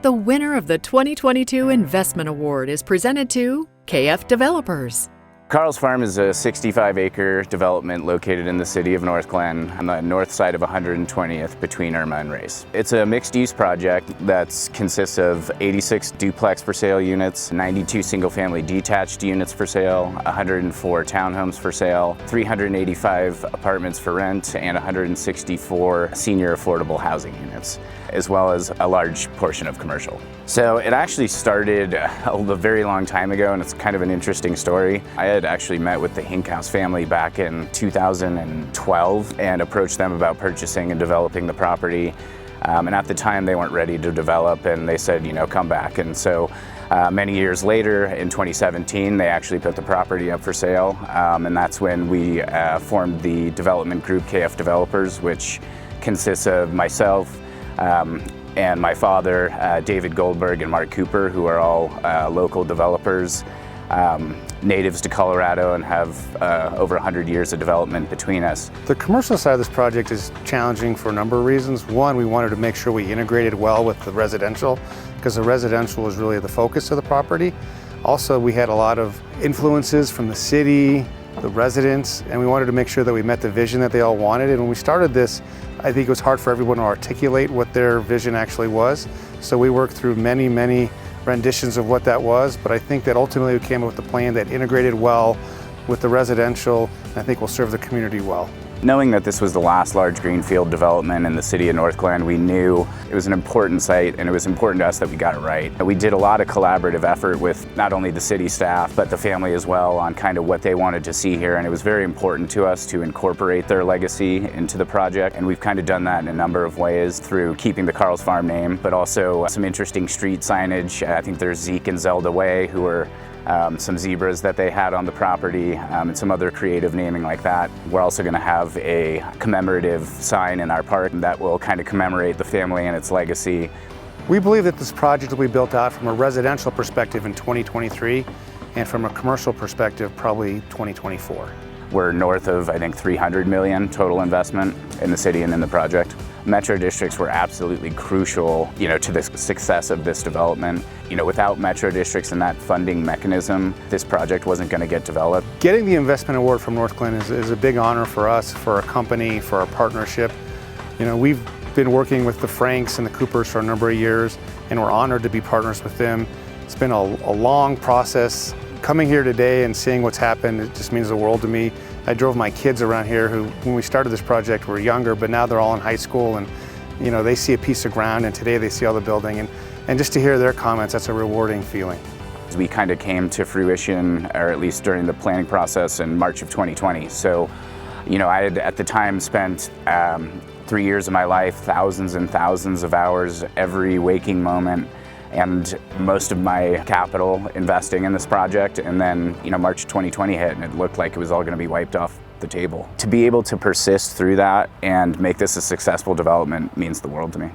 The winner of the 2022 Investment Award is presented to KF Developers. Karl's Farm is a 65-acre development located in the city of North Glen on the north side of 120th between Irma and Race. It's a mixed-use project that consists of 86 duplex for sale units, 92 single-family detached units for sale, 104 townhomes for sale, 385 apartments for rent, and 164 senior affordable housing units, as well as a large portion of commercial. So it actually started a very long time ago, and it's kind of an interesting story. I had actually met with the Hinkhouse family back in 2012 and approached them about purchasing and developing the property. And at the time they weren't ready to develop, and they said, come back. And so many years later, in 2017, they actually put the property up for sale. And that's when we formed the development group KF Developers, which consists of myself, and my father, David Goldberg and Mark Cooper, who are all local developers, natives to Colorado, and have over 100 years of development between us. The commercial side of this project is challenging for a number of reasons. One, we wanted to make sure we integrated well with the residential, because the residential was really the focus of the property. Also, we had a lot of influences from the city, the residents, and we wanted to make sure that we met the vision that they all wanted. And when we started this, I think it was hard for everyone to articulate what their vision actually was. So we worked through many, many renditions of what that was, but I think that ultimately we came up with a plan that integrated well with the residential, and I think will serve the community well. Knowing that this was the last large greenfield development in the city of North Glen, we knew it was an important site, and it was important to us that we got it right. We did a lot of collaborative effort with not only the city staff, but the family as well, on kind of what they wanted to see here, and it was very important to us to incorporate their legacy into the project, and we've kind of done that in a number of ways through keeping the Karl's Farm name, but also some interesting street signage. I think there's Zeke and Zelda Way, who are some zebras that they had on the property, and some other creative naming like that. We're also going to have a commemorative sign in our park that will kind of commemorate the family and its legacy. We believe that this project will be built out from a residential perspective in 2023, and from a commercial perspective probably 2024. We're north of, I think, $300 million total investment in the city and in the project. Metro districts were absolutely crucial, to the success of this development. Without metro districts and that funding mechanism, this project wasn't going to get developed. Getting the investment award from North Glen is a big honor for us, for our company, for our partnership. We've been working with the Franks and the Coopers for a number of years, and we're honored to be partners with them. It's been a long process. Coming here today and seeing what's happened, it just means the world to me. I drove my kids around here who, when we started this project, were younger, but now they're all in high school, and they see a piece of ground, and today they see all the building, and just to hear their comments, that's a rewarding feeling. We kind of came to fruition, or at least during the planning process, in March of 2020. So, I had at the time spent 3 years of my life, thousands and thousands of hours, every waking moment, and most of my capital investing in this project. And then, March 2020 hit, and it looked like it was all going to be wiped off the table. To be able to persist through that and make this a successful development means the world to me.